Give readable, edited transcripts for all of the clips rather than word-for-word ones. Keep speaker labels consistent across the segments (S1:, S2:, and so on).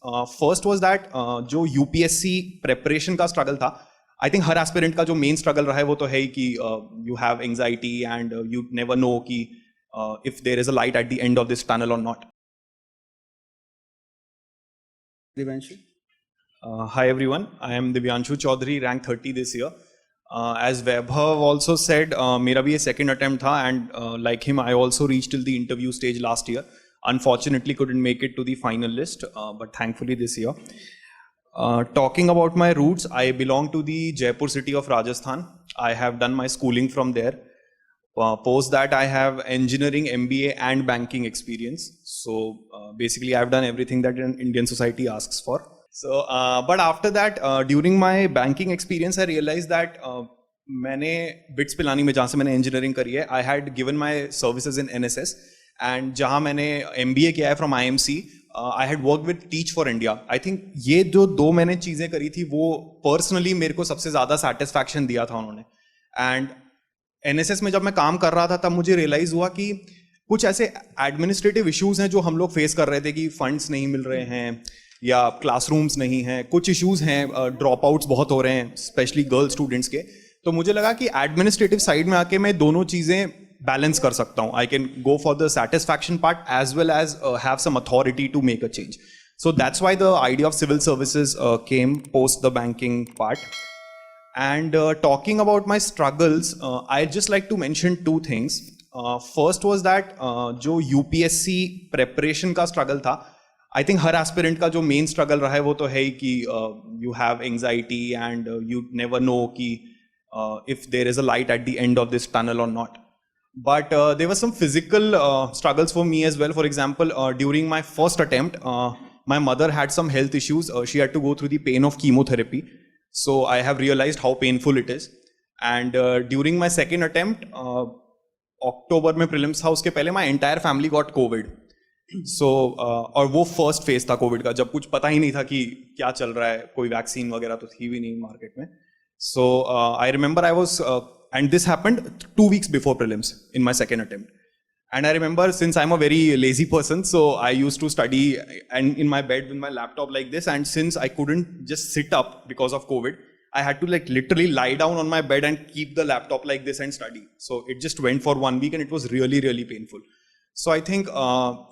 S1: First was that जो UPSC preparation का struggle था, आई थिंक हर एस्पिरेंट का जो मेन स्ट्रगल रहा है वो तो है ही कि you have anxiety and you never know कि if there is a light at the end of this tunnel और not.
S2: Divyanshu.
S1: Hi everyone, I am Divyanshu Chaudhary, rank 30 this year. As Vaibhav also said, मेरा भी ये second attempt था and like him I also reached till the interview stage last year. Unfortunately couldn't make it to the final list, but thankfully this year. Talking about my roots, I belong to the Jaipur city of Rajasthan. I have done my schooling from there. Post that I have engineering, MBA and banking experience. So basically I've done everything that an Indian society asks for. So but after that during my banking experience I realized that मैंने bits Pilani में जहाँ से मैंने engineering करी है, I had given my services in NSS and जहाँ मैंने MBA किया है from IMC, I had worked with Teach for India. I think ये जो दो मैंने चीज़ें करी थी वो personally मेरे को सबसे ज़्यादा satisfaction दिया था उन्होंने. And एनएसएस में जब मैं काम कर रहा था तब मुझे रियलाइज हुआ कि कुछ ऐसे एडमिनिस्ट्रेटिव इश्यूज हैं जो हम लोग फेस कर रहे थे कि फंड्स नहीं मिल रहे हैं या क्लासरूम्स नहीं हैं, कुछ इश्यूज हैं, ड्रॉप आउट्स बहुत हो रहे हैं स्पेशली गर्ल स्टूडेंट्स के. तो मुझे लगा कि एडमिनिस्ट्रेटिव साइड में आके मैं दोनों चीज़ें बैलेंस कर सकता हूँ. I can go for the satisfaction part as well as have some authority to make a change. So that's why the idea of civil services came post the banking part. And talking about my struggles, I'd just like to mention two things. First was that जो UPSC preparation का struggle था, I think her aspirant का जो main struggle रहा है वो तो है ही कि you have anxiety and you never know कि if there is a light at the end of this tunnel or not. But there were some physical struggles for me as well. For example, during my first attempt, my mother had some health issues. She had to go through the pain of chemotherapy. So I have realized how painful it is. And during my second attempt, October में prelims था, उसके पहले my entire family got COVID. So और वो first phase था COVID का, जब कुछ पता ही नहीं था कि क्या चल रहा है, कोई वैक्सीन वगैरह तो थी भी नहीं मार्केट में. So I remember I was and this happened 2 weeks before prelims in my second attempt. And I remember since I'm a very lazy person, so I used to study and in my bed with my laptop like this. And since I couldn't just sit up because of COVID, I had to like literally lie down on my bed and keep the laptop like this and study. So it just went for 1 week and it was really, really painful. So I think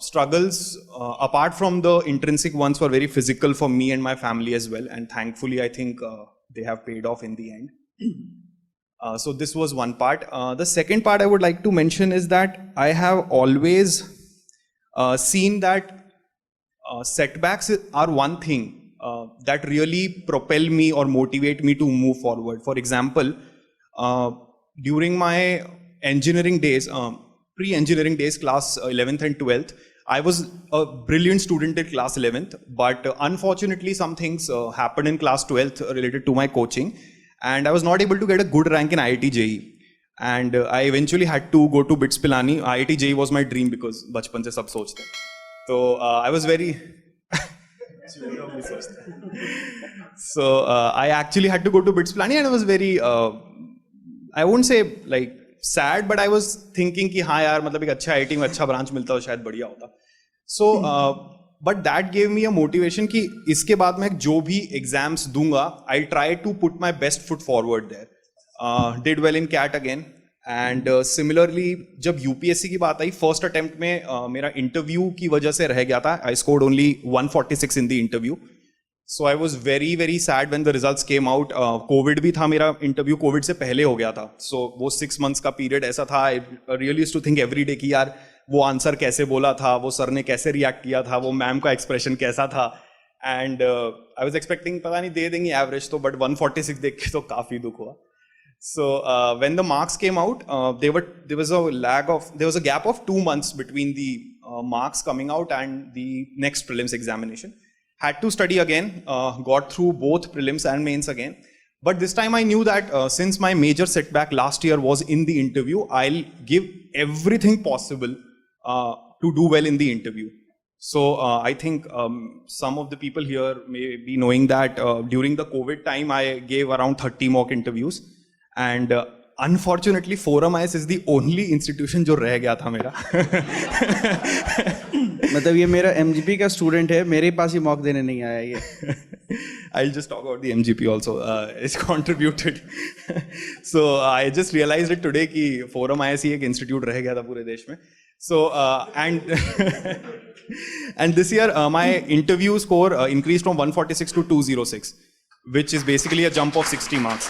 S1: struggles apart from the intrinsic ones were very physical for me and my family as well. And thankfully, I think they have paid off in the end. So this was one part. The second part I would like to mention is that I have always seen that setbacks are one thing that really propel me or motivate me to move forward. For example, during my engineering days, pre-engineering days, class 11th and 12th, I was a brilliant student in class 11th, but unfortunately some things happened in class 12th related to my coaching. And I was not able to get a good rank in IIT JE. And I eventually had to go to BITS Pilani. IIT JE was my dream because बचपन से सब सोचते हैं. So I was very so I actually had to go to BITS Pilani and I was very I won't say like sad, but I was thinking कि हाँ यार मतलब एक अच्छा IIT में अच्छा ब्रांच मिलता तो शायद बढ़िया होता. So but that gave me a motivation कि इसके बाद मैं जो भी exams दूंगा, I'll try to put my best foot forward there. Did well in CAT again. And similarly, जब UPSC की बात आई, first attempt में मेरा interview की वजह से रह गया था. I scored only 146 in the interview. So I was very, very sad when the results came out. COVID भी था, मेरा interview COVID से पहले हो गया था. So वो 6 months का period ऐसा था. I really used to think every day कि यार वो आंसर कैसे बोला था, वो सर ने कैसे रिएक्ट किया था, वो मैम का एक्सप्रेशन कैसा था. एंड आई वाज एक्सपेक्टिंग पता नहीं दे देंगे एवरेज तो, बट 146 देख के तो काफी दुख हुआ. So when the marks came out, there was a gap of 2 months between the marks coming out and the next prelims examination. Had to study again, got through both prelims and mains again. But this time I knew that since my major setback last year was in the interview, I'll give everything possible to do well in the interview. So I think some of the people here may be knowing that during the COVID time I gave around 30 mock interviews and unfortunately Forum IS is the only institution जो रह गया था मेरा.
S2: मतलब ये मेरा MGP का student है, मेरे पास ही मॉक देने नहीं आया ये.
S1: I'll just talk about the MGP also. It's contributed. So I just realized it today कि Forum ISE एक institute रह गया था पूरे देश में. So and and this year my interview score increased from 146 to 206, which is basically a jump of 60 marks.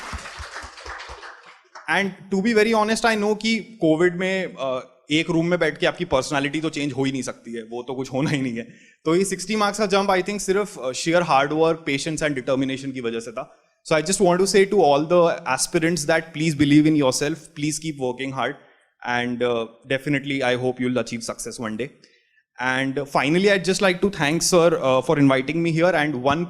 S1: And to be very honest, I know कि Covid में एक रूम में बैठ के आपकी पर्सनालिटी तो चेंज हो ही नहीं सकती है, वो तो कुछ होना ही नहीं है. तो ये 60 मार्क्स का जंप आई थिंक सिर्फ sheer hard work, patience and determination की वजह से था. So I just want to say to all the aspirants that please believe in yourself, please keep working hard, and definitely I hope you'll achieve success one day. And finally, I'd just like to thank sir for inviting me here, and one